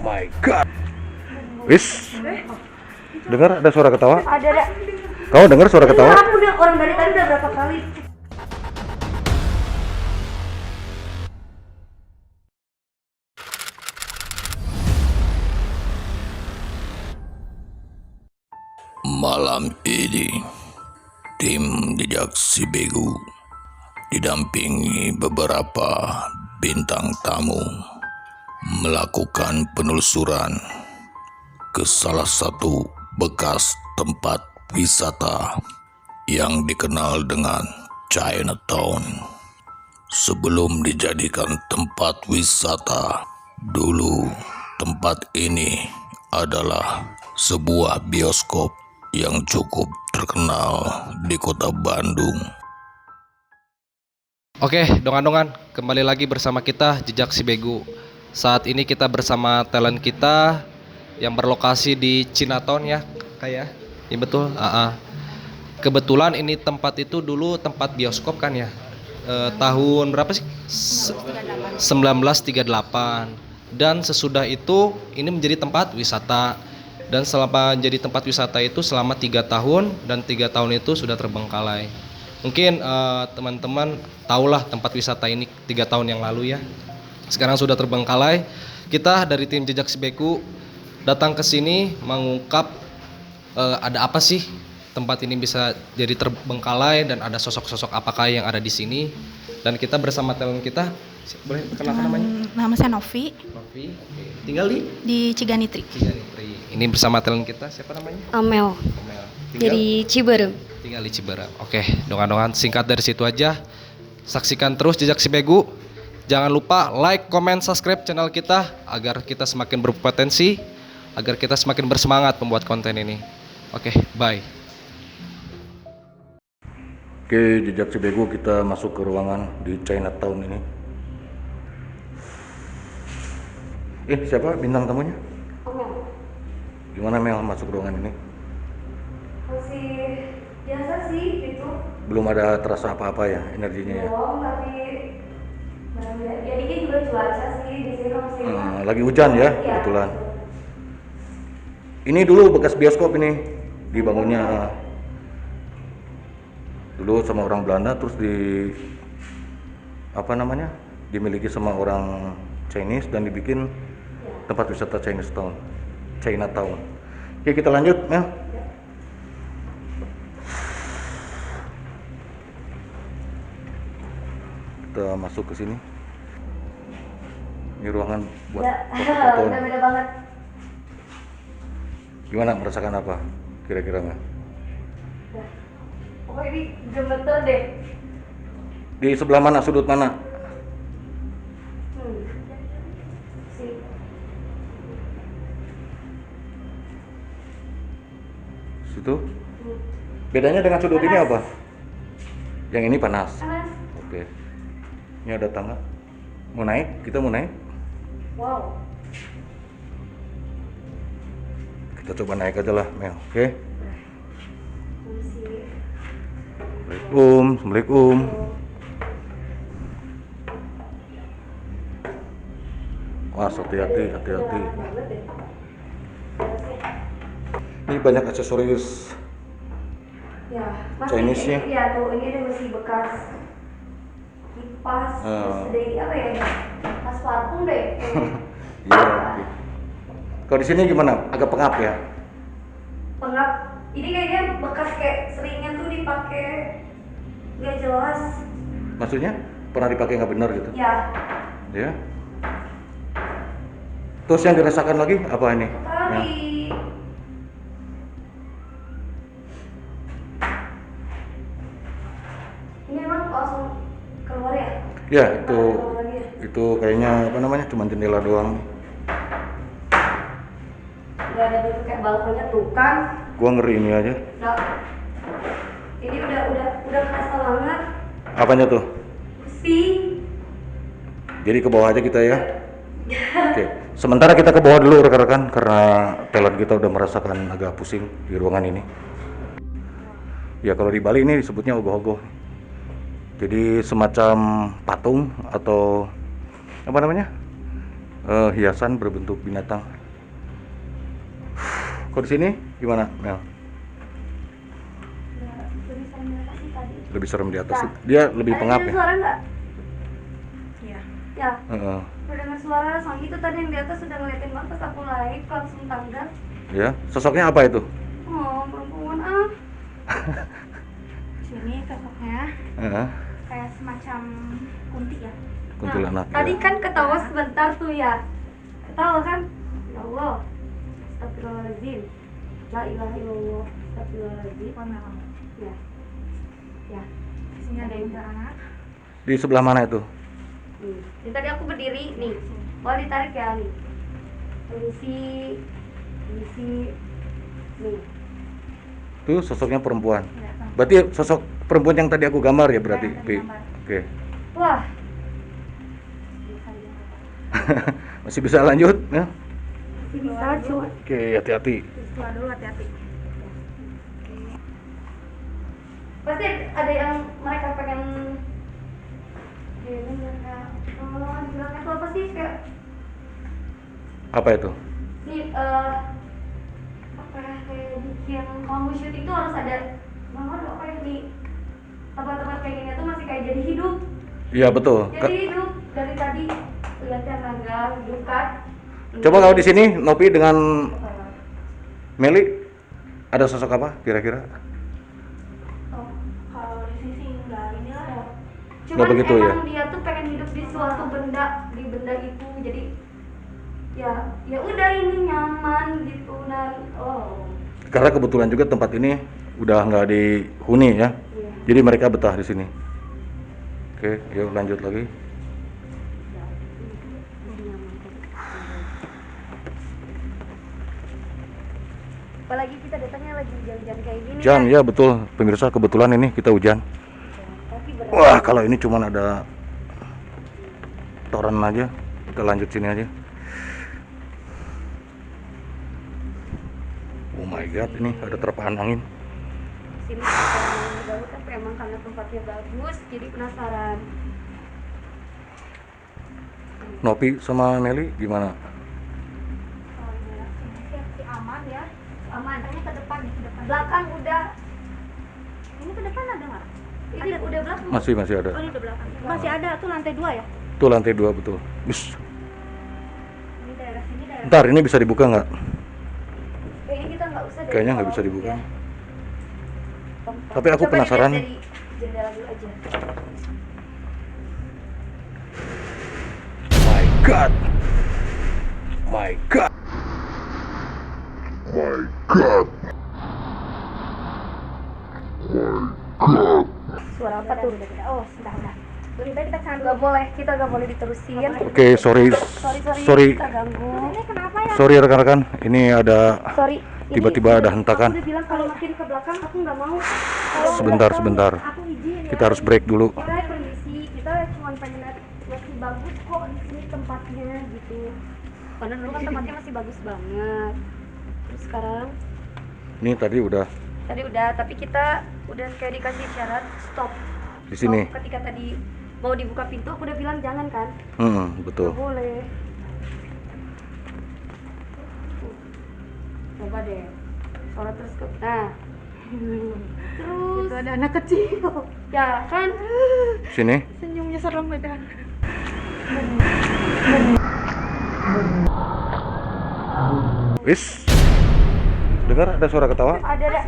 My God. Wis. Dengar ada suara ketawa? Ada. Kamu dengar suara ketawa? Aku udah orang dari tadi udah berapa kali. Malam ini, tim Jejak Si Begu didampingi beberapa bintang tamu melakukan penelusuran ke salah satu bekas tempat wisata yang dikenal dengan Chinatown. Sebelum dijadikan tempat wisata, dulu tempat ini adalah sebuah bioskop yang cukup terkenal di kota Bandung. Oke, dongan-dongan, kembali lagi bersama kita Jejak Si Begu. Saat ini kita bersama talent kita yang berlokasi di Chinatown ya, kayak. Ya betul. Kebetulan ini tempat itu dulu tempat bioskop kan ya. Tahun berapa sih? 1938. Dan sesudah itu ini menjadi tempat wisata. Dan selama jadi tempat wisata itu selama 3 tahun, dan 3 tahun itu sudah terbengkalai. Mungkin teman-teman tahulah tempat wisata ini 3 tahun yang lalu ya. Sekarang sudah terbengkalai. Kita dari tim Jejak Si Begu datang ke sini mengungkap ada apa sih tempat ini bisa jadi terbengkalai, dan ada sosok-sosok apakah yang ada di sini. Dan kita bersama talent kita, boleh perkenalkan namanya? Nama saya Novi. Novi. Oke. Tinggal Di Ciganitri. Ciganitri. Ini bersama talent kita, siapa namanya? Amel. Omel. Dari Ciberem. Tinggal di Ciberem. Oke, dongan-dongan singkat dari situ aja. Saksikan terus Jejak Si Begu. Jangan lupa like, comment, subscribe channel kita agar kita semakin berpotensi, agar kita semakin bersemangat membuat konten ini. Oke, bye. Oke, Jejak Si Begu, kita masuk ke ruangan di Chinatown ini. Siapa bintang tamunya? Amel. Gimana Mel masuk ruangan ini? Masih biasa sih gitu. Belum ada terasa apa-apa ya energinya ya? Belum, tapi ya dikit juga cuaca sih di sini masih. Lagi hujan ya, kebetulan. Ini dulu bekas bioskop ini, dibangunnya dulu sama orang Belanda, terus dimiliki sama orang Chinese dan dibikin tempat wisata Chinatown. Oke, kita lanjut, Mel. Kita masuk ke sini. Ini ruangan buat foto-foto. Udah beda banget. Gimana, merasakan apa kira-kira, Mel? Oh, ini gemeter deh. Di sebelah mana, sudut mana? Si. Situ. Bedanya dengan sudut ini apa? Yang ini panas. Panas. Oke. Ini ada tangga. Mau naik? Kita mau naik? Wow. Kita coba naik aja lah, Mel. Oke. Assalamualaikum. Wah, hati-hati. Ini banyak aksesoris Ya, Chinese-nya. Iya tuh, ini ada masih bekas kipas, terus ada ini apa ya? Kipas parfum deh. Iya. Oke. Kalau di sini gimana? Agak pengap ya? Pengap. Ini kayaknya bekas kayak seringnya tuh dipakai nggak jelas. Maksudnya pernah dipakai nggak benar gitu? Ya. Ya. Terus yang dirasakan lagi apa ini? Tadi. Ini emang langsung keluar ya? Ya, itu kayaknya apa namanya? Cuma jendela doang. Udah ada gitu kayak balkonnya tuh kan? Gua ngeri ini aja. Ini udah kerasa banget. Apanya tuh? Pusing. Jadi ke bawah aja kita ya. Oke. Sementara kita ke bawah dulu rekan-rekan karena talent kita udah merasakan agak pusing di ruangan ini. Ya kalau di Bali ini disebutnya ogoh-ogoh. Jadi semacam patung atau apa namanya? hiasan berbentuk binatang. Kok di sini gimana, Mel? Lebih serem di atas sih tadi. Lebih serem di atas. Nah, Dia lebih ada pengap dengar ya. suara nggak? Iya. Ya, Heeh. udah dengar suara soalnya itu tadi yang di atas sudah ngeliatin banget pas aku live langsung tangga. Ya, sosoknya apa itu? Oh, perempuan ah. Sini sosoknya Heeh. kayak semacam kunti ya. Kuntilanak. Tadi Ya. kan ketawa sebentar tuh ya. Ketawa kan? Ya Allah. Astagfirullahaladzim. La ilaha illallah. Astagfirullahaladzim. Ya. Ya. Sini ada anak. Di sebelah mana itu? Nih. Ini tadi aku berdiri nih. Oh, ditarik ya nih. Permisi. Nih. Tuh sosoknya perempuan. Berarti sosok perempuan yang tadi aku gambar ya berarti. Ya, Pi. gambar. Oke. Wah, Masih bisa lanjut ya? ini bisa cuma. Oke, hati-hati. Keluar dulu hati-hati. Pasti ada yang mereka pengen ini mereka bilangnya tuh apa sih kayak Apa itu? nih apa ya kayak bikin kamu shoot itu harus ada apa yang di tempat-tempat kayak gini tuh masih kayak jadi hidup. Iya betul. Jadi hidup dari tadi lihatnya tangga hidup kan. Coba kalau di sini Nopi dengan Meli ada sosok apa kira-kira? Oh, kalau di sisi enggak inilah. Cuman Nggak begitu emang ya? dia tuh pengen hidup di suatu benda, di benda itu jadi ya udah ini nyaman gitu dan Karena kebetulan juga tempat ini udah nggak dihuni ya, iya. jadi mereka betah di sini. Oke, yuk lanjut lagi. Apalagi kita datangnya lagi hujan-hujan kayak gini Hujan kan. ya betul, pemirsa kebetulan ini kita hujan. Tapi berat. Wah kalau ini cuman ada toren aja, kita lanjut sini aja. Oh my god, ini ada terpaan angin. Sini kita baru tapi emang karena tempatnya bagus jadi penasaran. Nopi sama Meli gimana? Oh iya, sini sih aman ya. Aman. Tanya ke depan nih, ke depan. Belakang udah Ini ke depan ada nggak? ini udah belakang. Masih ada. Oh ini ke belakang. Masih ada tuh lantai 2 ya? Tuh lantai 2 betul. Bus. Ini daerah sini daerah. Ntar ini bisa dibuka nggak? Kayaknya kita nggak usah dari Kayaknya nggak bawah bisa dibuka. ya. Tapi aku Coba dilihat penasaran. dari jendela dulu aja. My god. My god. Suara apa tuh? Oh, sudah. Lebih baik kita kesana. Kita nggak boleh diterusin. Oke, sorry. Kita ganggu. Ini kenapa ya? Sorry rekan-rekan, ini ada Sorry. tiba-tiba ada hentakan. Aku udah bilang kalau makin ke belakang aku nggak mau. Sebentar. Aku izin ya. Kita harus break dulu. Kita permisi. Kita cuma pengen lihat masih bagus kok di sini tempatnya gitu. Karena dulu kan tempatnya masih bagus banget. Terus sekarang Ini tadi udah tapi kita udah kayak dikasih syarat stop. di sini. Stop ketika tadi mau dibuka pintu aku udah bilang jangan kan? Betul. Nggak boleh. Coba deh. Suara terus ke. Nah. Terus. Itu ada anak kecil. Ya kan? Sini. Senyumnya serem banget. Wis. Dengar ada suara ketawa? Ada.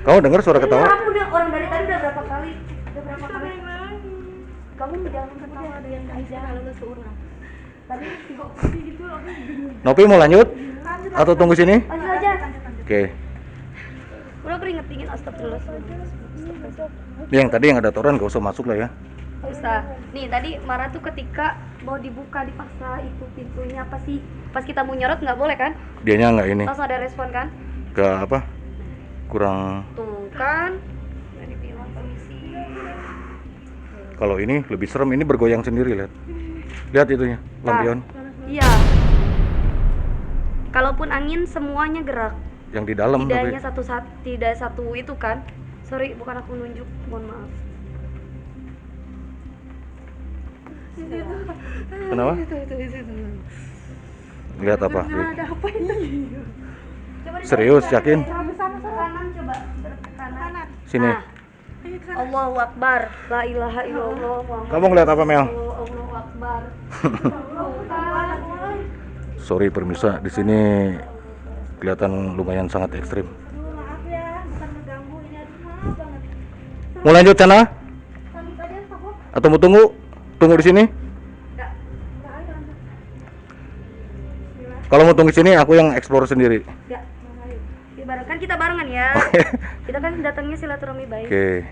Kamu dengar suara Iya, ketawa? aku udah orang dari tadi udah berapa kali? Kamu jangan ketawa ada yang aja lalu seorang. Tadi kok gitu aku bingung. Nopi mau lanjut? Atau tunggu sini? Lanjut aja. Oke. Udah keringet dingin astagfirullahaladzim. Ini yang tadi yang ada toren gak usah masuk lah ya. Nggak usah. Nih tadi marah tuh ketika mau dibuka dipaksa itu pintunya apa sih? Pas kita mau nyorot nggak boleh kan? Dianya nggak ini. Langsung ada respon kan? Gak apa? Kurang. Tuh kan. Udah dibilang permisi. Kalau ini lebih serem, ini bergoyang sendiri, lihat. Lihat itunya, lampion. Iya. Kalaupun angin semuanya gerak. Yang di dalam Tidak tapi. hanya tidak satu itu kan. Sorry, bukan aku nunjuk, mohon maaf. Kenapa? Lihat apa? Ada apa ini? Coba Serius, yakin? Ke kanan coba. Ke kanan. Sini. Nah. Allahu Akbar. La ilaha illallah. Kamu ngeliat apa, Mel? Allahu Akbar. Sorry pemirsa, di sini kelihatan lumayan sangat ekstrim. Maaf ya, bukan mengganggu ini. Aduh, maaf banget. Mau lanjut sana? Sambil saja, Pak. Atau mau tunggu? Tunggu di sini? Enggak. Enggak ada. Kalau mau tunggu di sini, aku yang explore sendiri. Ya, ayo. Ibaratkan kita barengan ya. Kita kan datangnya silaturahmi baik. Oke.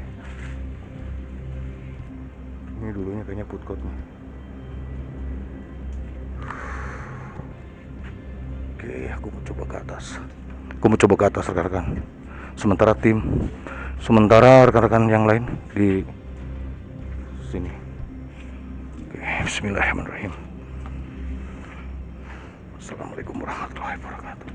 Ini dulunya kayaknya food court nih. Oke, aku mau coba ke atas. Rekan-rekan. Sementara rekan-rekan yang lain di sini. Oke, bismillahirrahmanirrahim. Assalamualaikum warahmatullahi wabarakatuh.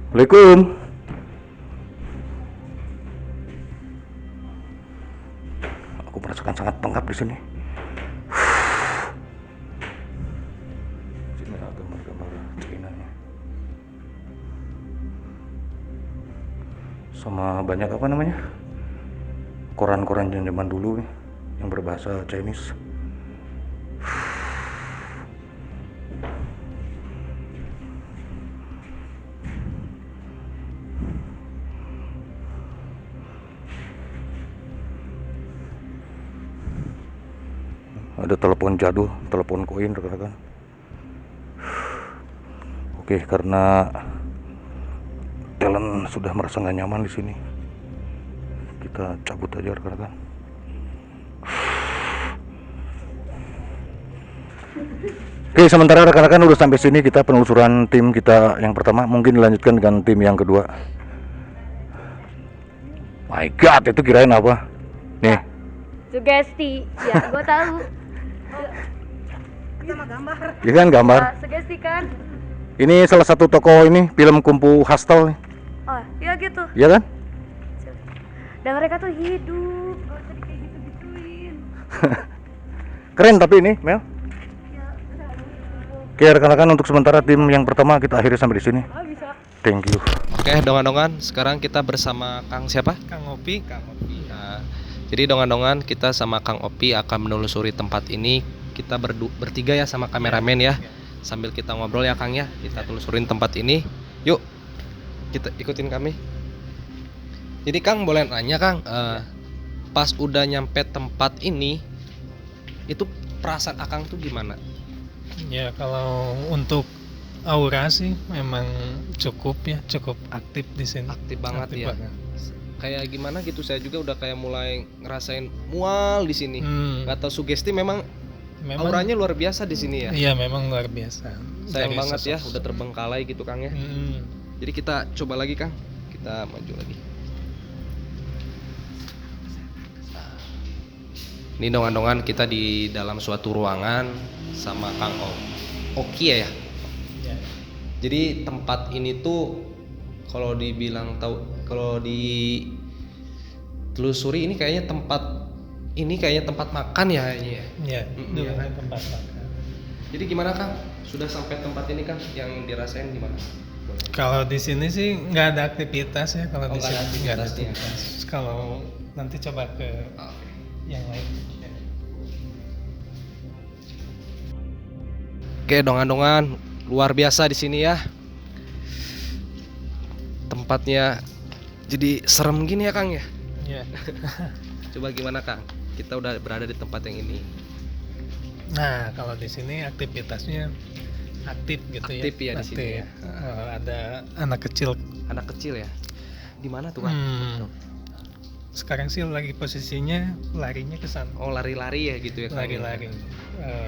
Assalamualaikum. Aku merasakan sangat pengap di sini. Sini ada gambar-gambar Cina-nya. Sama banyak apa namanya? Koran-koran zaman dulu nih, yang berbahasa Chinese. Ada telepon jadul, telepon koin rekan-rekan. Oke, karena talent sudah merasa nggak nyaman di sini, kita cabut aja rekan-rekan. Oke, sementara rekan-rekan udah sampai sini, kita penelusuran tim kita yang pertama, mungkin dilanjutkan dengan tim yang kedua. My God, itu kirain apa? Nih, Sugesti. Ya, gue tahu. ini kan gambar. Sugesti kan? Ini salah satu toko ini film Kungfu Hustle nih, Oh, ya gitu. iya kan? Dan mereka tuh hidup. Gak usah kayak gitu-gituin. Keren tapi ini, Mel. Ya, Oke, rekan-rekan, untuk sementara tim yang pertama kita akhiri sampai di sini. bisa. Thank you. Oke, dongan-dongan, sekarang kita bersama Kang siapa? Kang Opi. Nah, jadi dongan-dongan kita sama Kang Opi akan menelusuri tempat ini. Kita bertiga ya sama kameramen ya. Sambil kita ngobrol ya Kang ya, kita telusurin tempat ini. Yuk, kita ikutin kami. Jadi Kang boleh nanya Kang, pas udah nyampe tempat ini, itu perasaan Akang tuh gimana? Ya kalau untuk aura sih memang cukup aktif di sini. Aktif banget Aktif ya. banget. Kayak gimana gitu, saya juga udah kayak mulai ngerasain mual di sini. Gak tau, sugesti memang auranya luar biasa di sini ya. Iya memang luar biasa. Sayang Dari banget ya, sosok- udah terbengkalai gitu Kang ya. Jadi kita coba lagi Kang, kita maju lagi. Ini dongan-dongan kita di dalam suatu ruangan sama Kang Oki ya. Ya. Jadi tempat ini tuh kalau dibilang kalau di telusuri ini kayaknya tempat makan ya kayaknya. Ya, Mm-mm, dulu ya kan? tempat makan. Jadi gimana Kang? Sudah sampai tempat ini Kang, yang dirasain gimana? Kalau di sini sih nggak ada aktivitas ya. Kalau Oh, di nggak ada sini nggak ada aktivitasnya. aktivitas. Kalau nanti coba ke Oke. yang lain. Oke, dongan-dongan luar biasa di sini ya. Tempatnya jadi serem gini ya Kang ya. Ya. Coba gimana Kang? Kita udah berada di tempat yang ini. Nah kalau di sini aktivitasnya aktif gitu Aktif ya di sini ya. Ada anak kecil. Anak kecil ya. Di mana tuh Kang? Sekarang sih lagi posisinya larinya ke sana. Oh, lari-lari ya gitu ya Kang. Lari-lari.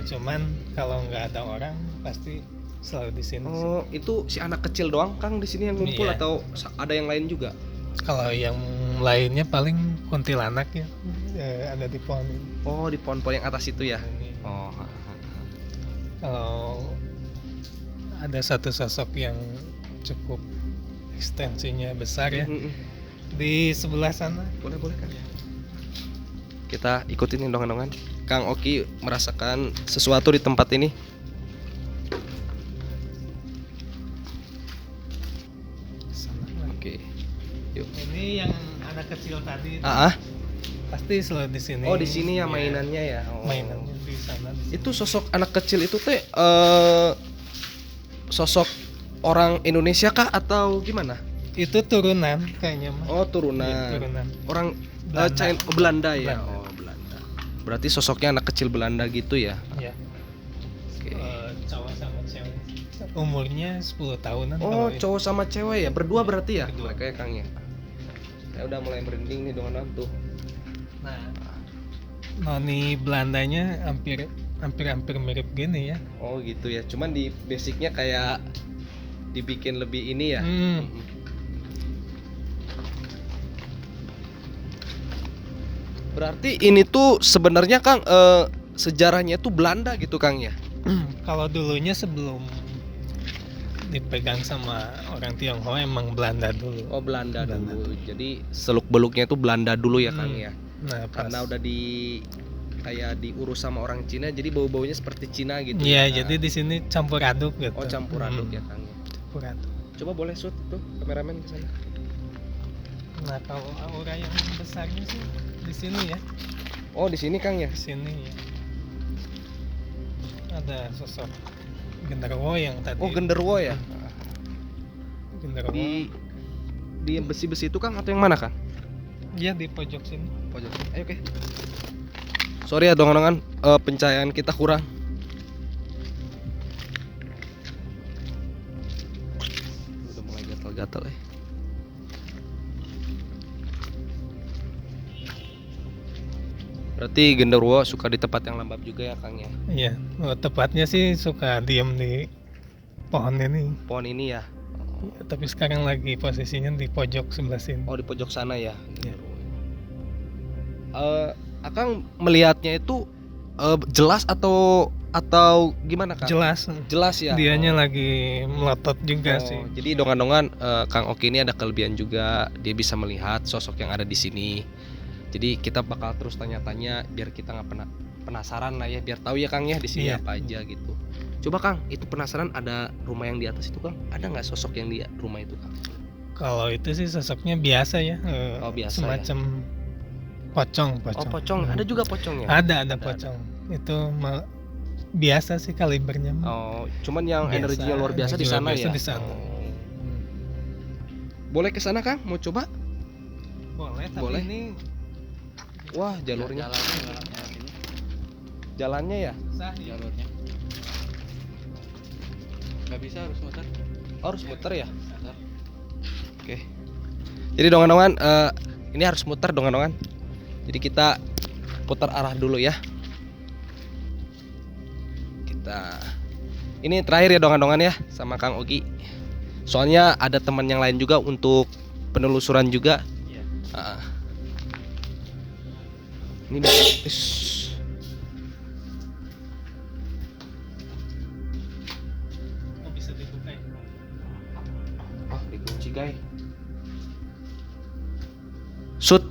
Cuman kalau nggak ada orang pasti selalu di sini. Oh, itu si anak kecil doang Kang di sini yang ngumpul Iya. atau ada yang lain juga? Kalau yang lainnya paling kuntilanak ya. Ada di pohon ini. Oh, di pohon-pohon yang atas itu ya. Oh. Kalau ada satu sosok yang cukup ekstensinya besar ya. Mm-mm. Di sebelah sana. Boleh Kang. Kita ikutin dongeng-dongan. Kang Oki merasakan sesuatu di tempat ini. Sana lagi. Oke. Yuk. Ini yang anak kecil tadi. Ah, Pasti selalu di sini. oh di sini ya Iya, mainannya ya. Oh. Mainannya di sana. Di sini. Itu sosok anak kecil itu teh sosok orang Indonesia kah atau gimana? Itu turunan kayaknya mah. Oh turunan. Iya, turunan. Orang Belanda. Belanda ya. Belanda. Oh Belanda. Berarti sosoknya anak kecil Belanda gitu ya. Ya. Oke. Cowok sama cewek. Umurnya 10 tahunan. Oh kalau itu. cowok sama cewek ya, berdua berarti ya? Berdua. Mereka ya Kang ya. Ya udah mulai merinding nih dengan tuh. Nah, noni Belandanya hampir mirip gini ya. Oh gitu ya. Cuman di basicnya kayak dibikin lebih ini ya. Berarti ini tuh sebenarnya Kang sejarahnya tuh Belanda gitu Kang ya. Kalau dulunya sebelum dipegang sama orang Tionghoa emang Belanda dulu. Oh Belanda Belanda dulu. Jadi seluk beluknya itu Belanda dulu ya Kang ya. Nah, Karena udah kayak diurus sama orang Cina, jadi bau-baunya seperti Cina gitu. Iya, ya. jadi di sini campur aduk gitu. Oh campur aduk ya Kang ya. Campur aduk. Coba boleh shoot tuh kameramen ke sana. Nah, kalau aura yang besarnya sih di sini ya. Oh di sini Kang ya. Di sini ya. Ada sosok genderuwo yang tadi. Oh genderuwo ya. Genderuwo. Di besi-besi itu Kang atau yang mana Kang? Iya, di pojok sini. Pojok. Ayo oke. Sorry ya dongan-dongan, pencahayaan kita kurang. Udah mulai gatal-gatal ya. Berarti genderuwo suka di tempat yang lembab juga ya Kang ya. Iya, tepatnya sih suka diem di pohon ini. Pohon ini ya. Tapi sekarang lagi posisinya di pojok sebelah sini. Oh di pojok sana ya. Iya. Akang melihatnya itu jelas atau gimana Kang? Jelas. Jelas ya. Dianya lagi melotot juga Oh, sih. jadi dongan-dongan Kang Oki ini ada kelebihan juga, dia bisa melihat sosok yang ada di sini. Jadi kita bakal terus tanya-tanya biar kita nggak penasaran lah ya, biar tahu ya Kang ya di sini Iya. apa aja gitu. Coba Kang, itu penasaran ada rumah yang di atas itu Kang? Ada nggak sosok yang di rumah itu Kang? Kalau itu sih sosoknya biasa ya. Oh, biasa semacam pocong. Oh pocong, ada juga pocong ya? Ada pocong. Itu biasa sih kalibernya. Oh, cuman yang Biasa, energinya luar biasa di energi sana luar biasa ya? di sana. Oh. Boleh ke sana Kang? Mau coba? Boleh, tapi Boleh. ini Wah, jalurnya. Jalannya ya? sah ya. Jalurnya nggak bisa, harus muter. Oh, harus muter ya? Muter. Oke. Jadi dongan-dongan ini harus muter dongan-dongan. Jadi kita putar arah dulu ya. Ini terakhir ya dongan-dongan ya sama Kang Ogi. Soalnya ada teman yang lain juga untuk penelusuran juga. Iya. Ini Oh, bisa dibuka ya. oh dikunci guys. Shoot.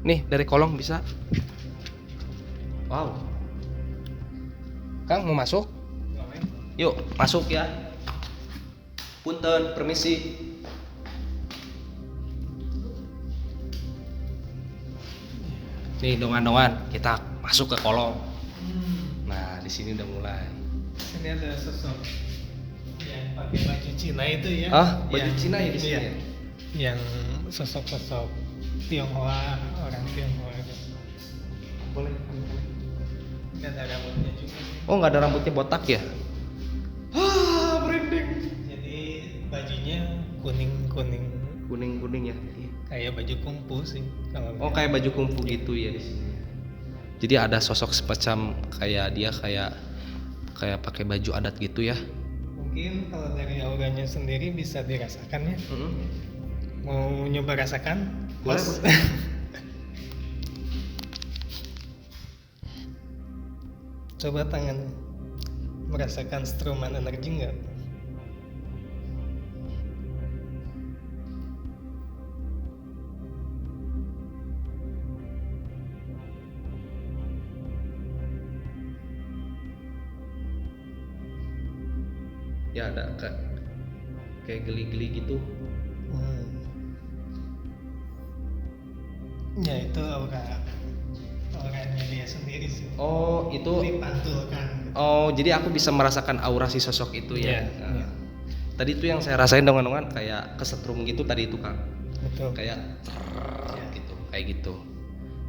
Nih dari kolong bisa. Wow. Kang mau masuk? Yuk masuk ya. Punten, permisi. Nih dongan-dongan kita masuk ke kolong. Nah di sini udah mulai. Ini ada sosok yang pakai baju Cina itu ya. Baju Yang- Cina ya di sini. iya. Ya? Yang sosok-sosok Tionghoa, orang Tionghoa gitu. Boleh. Nggak ada rambutnya juga sih. Oh nggak ada rambutnya botak ya? Jadi bajunya kuning-kuning Kuning-kuning ya. kayak baju kungfu sih kalau Oh kayak baju kungfu gitu ya di sini. Jadi ada sosok semacam kayak dia kayak pakai baju adat gitu ya. mungkin kalau dari auranya sendiri bisa dirasakan ya. Mau nyoba rasakan? Boleh, Bos? Coba tangan merasakan struman energi nggak? Ya ada kayak geli-geli gitu. Ya itu auranya dia sendiri sih. Oh itu. Dipantulkan. Oh jadi aku bisa merasakan aura si sosok itu ya. Iya, iya. Tadi itu yang saya rasain dongan-dongan kayak kesetrum gitu tadi itu Kang. Betul. Kayak gitu, kayak gitu.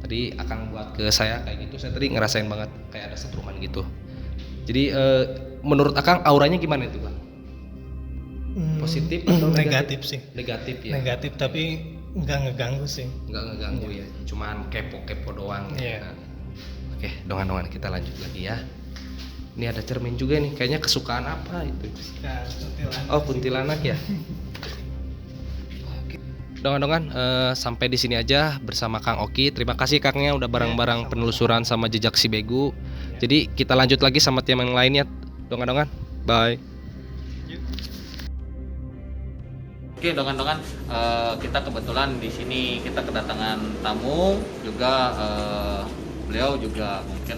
Tadi Akang buat ke saya kayak gitu, saya tadi ngerasain banget kayak ada setruman gitu. Jadi menurut Akang auranya gimana itu Kang? Positif atau negatif sih. Negatif ya. Negatif tapi nggak ngeganggu sih. Nggak ngeganggu ya, cuman kepo-kepo doang. Iya. Ya. Oke, dongan-dongan kita lanjut lagi ya. Ini ada cermin juga nih, kayaknya kesukaan apa itu? Nah, kuntilanak. Oh kuntilanak ya. Dongan-dongan sampai di sini aja bersama Kang Oki. Terima kasih Kangnya udah bareng-bareng penelusuran sama jejak si Begu. Jadi kita lanjut lagi sama tim yang lainnya. Dongan-dongan, bye. Oke, dongan-dongan, kita kebetulan di sini kita kedatangan tamu juga, beliau juga mungkin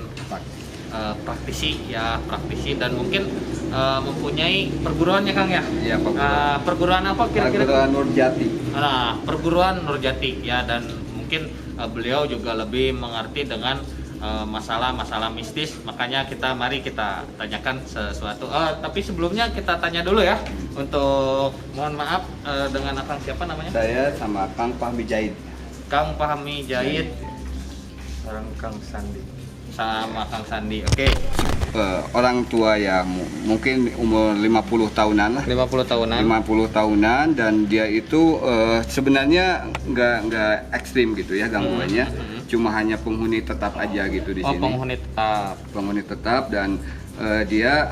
praktisi dan mungkin mempunyai perguruannya Kang ya. Iya, perguruan apa kira-kira? Perguruan Nurjati. Nah, perguruan Nurjati ya, dan mungkin beliau juga lebih mengerti dengan masalah-masalah mistis, makanya mari kita tanyakan sesuatu. Tapi sebelumnya kita tanya dulu ya, untuk mohon maaf dengan Akang siapa namanya? Saya sama Kang Fahmi Jahid. Kang Fahmi Jahid. Orang Kang Sandi. Sama Kang Sandi. Oke. Orang tua ya mungkin umur 50 tahunan lah. 50 tahunan. 50 tahunan dan dia itu sebenarnya nggak ekstrim gitu ya gangguannya. Cuma hanya penghuni tetap aja gitu di sini. Penghuni tetap. Penghuni tetap dan dia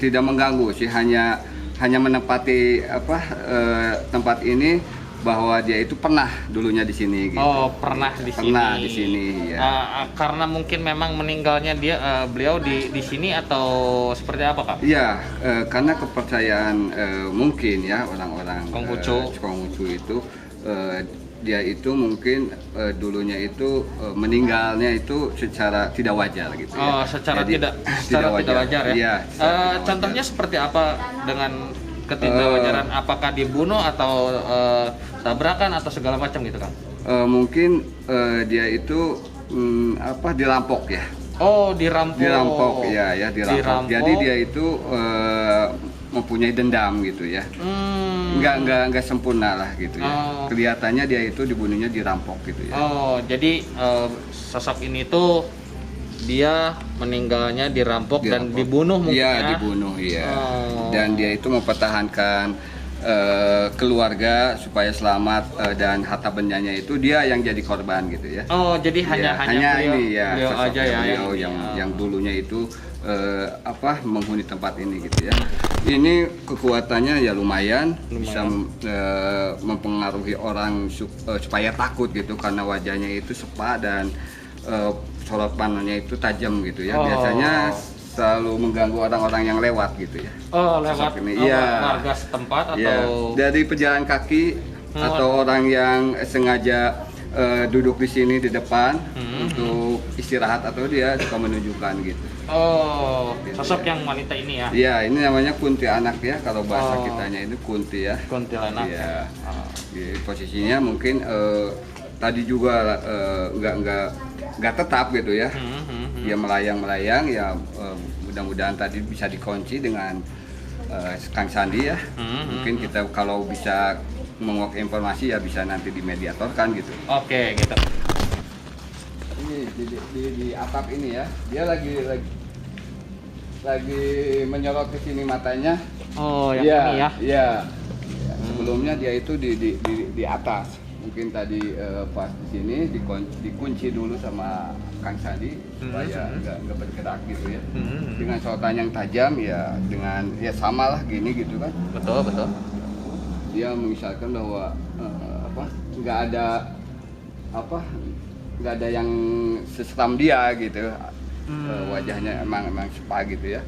tidak mengganggu sih, hanya menempati tempat ini, bahwa dia itu pernah dulunya di sini gitu. Oh, pernah di sini. Pernah di sini ya. Karena mungkin memang meninggalnya beliau di sini atau seperti apa, Kak? Iya, karena kepercayaan mungkin ya orang-orang Konghucu itu dia itu mungkin dulunya itu meninggalnya itu secara tidak wajar gitu ya. Oh, secara tidak wajar ya. Iya, contohnya seperti apa dengan ketidakwajaran? Apakah dibunuh atau tabrakan atau segala macam gitu Kang? Mungkin dia itu dirampok ya. Oh, dirampok. Dirampok ya, dirampok. Jadi dia itu mempunyai dendam gitu ya. Enggak sempurna lah gitu ya. Kelihatannya dia itu dibunuhnya dirampok gitu ya. Oh, jadi sosok ini tuh dia meninggalnya dirampok dan dibunuh mungkin ya? Iya, dibunuh ya. Dan dia itu mempertahankan keluarga supaya selamat dan harta bendanya itu dia yang jadi korban gitu ya. Oh, jadi hanya beliau, ini ya, beliau aja ya beliau yang dulunya itu menghuni tempat ini gitu ya. Ini kekuatannya ya lumayan. Bisa mempengaruhi orang supaya takut gitu, karena wajahnya itu sepak dan sorot panahnya itu tajam gitu ya. Biasanya selalu mengganggu orang-orang yang lewat gitu ya. Oh, lewat warga setempat atau dari pejalan kaki atau orang yang sengaja duduk di sini di depan untuk istirahat, atau dia suka menunjukkan gitu. Oh, gitu sosok ya. yang wanita ini ya? Iya, ini namanya kuntilanak ya, kalau bahasa kitanya itu kunti ya. Kuntilanak. Iya. Posisinya mungkin tadi juga nggak tetap gitu ya. Dia melayang ya, mudah-mudahan tadi bisa dikunci dengan Kang Sandi ya. Mungkin kita kalau bisa mengok informasi ya bisa nanti dimediatorkan gitu. Oke, gitu. Ini di atap ini ya, dia lagi menyorot ke sini matanya. Oh, yang ya, ini ya? Iya. Sebelumnya dia itu di atas. Mungkin tadi pas di sini dikunci dulu sama Kang Sandi supaya nggak bergerak gitu ya. Dengan sorotan yang tajam ya, dengan ya sama lah gini gitu kan. Betul. Dia mengisyaratkan bahwa nggak ada yang seseram dia gitu. Wajahnya emang sepa gitu ya.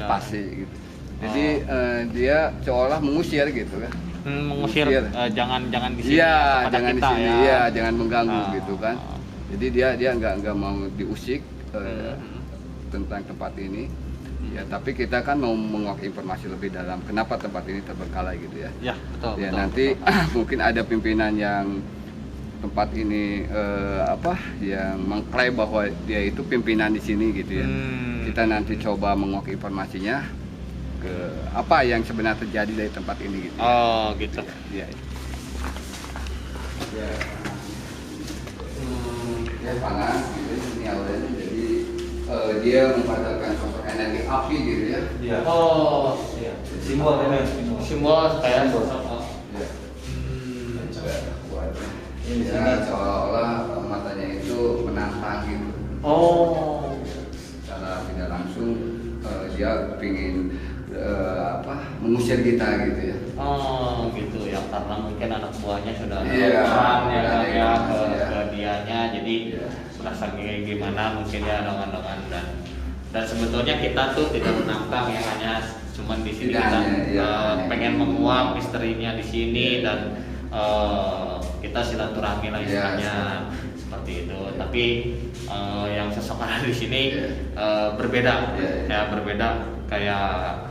Pasti gitu. Jadi dia seolah mengusir gitu kan. Mengusir. Jangan di sini. Iya, jangan di sini. Ya. Iya, jangan mengganggu gitu kan. Jadi dia nggak mau diusik tentang tempat ini. Ya, tapi kita kan mau menguak informasi lebih dalam kenapa tempat ini terbengkalai gitu ya. Ya, betul. Ya, betul, nanti betul. mungkin ada pimpinan yang tempat ini yang mengklaim bahwa dia itu pimpinan di sini gitu ya. Kita nanti coba menguak informasinya ke apa yang sebenarnya terjadi dari tempat ini gitu. Oh, gitu. Ya. Ya. Ya panas gitu ini awalnya, jadi dia memanfaatkan sosok energi api gitu ya. Iya. Oh, iya. Simbol ini. Simbol kayak sosok. Ya. Ya, seolah-olah matanya itu menantang gitu. Oh. Secara tidak langsung dia ingin mengusir kita gitu ya. Oh, gitu ya, karena mungkin anak buahnya sudah ada Iya, laporan ya ada kan ya informasi, ya. ke dianya, jadi merasa gimana mungkin ya dengan dan sebetulnya kita tuh tidak menantang ya, hanya cuman di sini Tidak kita hanya, iya, hanya. pengen menguak misterinya di sini dan kita silaturahmi lah istilahnya seperti itu. Tapi yang sosok ada di sini berbeda, ya berbeda kayak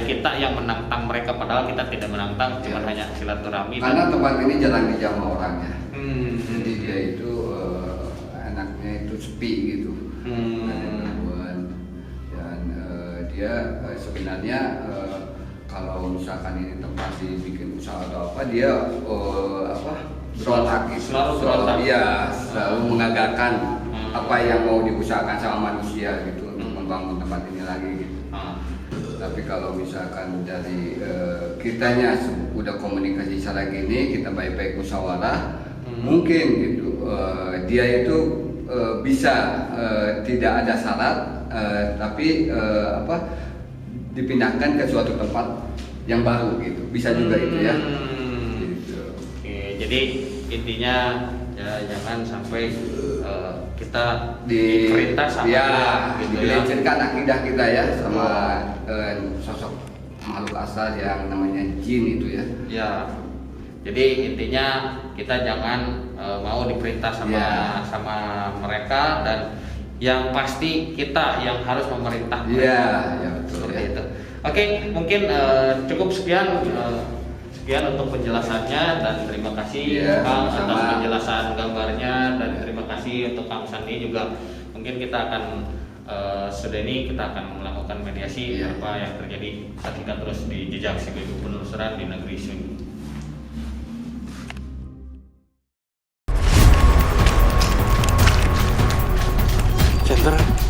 kita yang menantang mereka, padahal kita tidak menantang, cuma hanya silaturahmi. Karena tempat ini jarang dijamah orangnya. Jadi Dia itu anaknya itu sepi gitu. Dan dia sebenarnya kalau misalkan ini tempat dibikin usaha atau apa, dia berontak gitu. Selalu berontak. Iya, selalu menggagalkan apa yang mau diusahakan sama manusia gitu untuk membangun tempat ini lagi gitu. Tapi kalau misalkan dari kitanya udah komunikasi secara gini, kita baik-baik musyawarah, mungkin gitu dia itu bisa tidak ada syarat, tapi dipindahkan ke suatu tempat yang baru gitu, bisa juga itu ya. Gitu. Oke, jadi intinya ya jangan sampai kita diperintah sama dia, gitu ya. Dilecehkan akidah kita ya sama sosok makhluk asal yang namanya jin itu ya. Ya, jadi intinya kita jangan mau diperintah sama mereka, dan yang pasti kita yang harus memerintah mereka. Ya betul. Seperti itu. Oke, mungkin cukup sekian untuk penjelasannya, dan terima kasih Kang atas penjelasan gambarnya, dan terima kasih untuk Kang Sandi juga. Mungkin kita akan sudah ini kita akan melakukan mediasi apa yang terjadi saat kita terus di jejak si Begu penelusuran di negeri Sunyi. Center.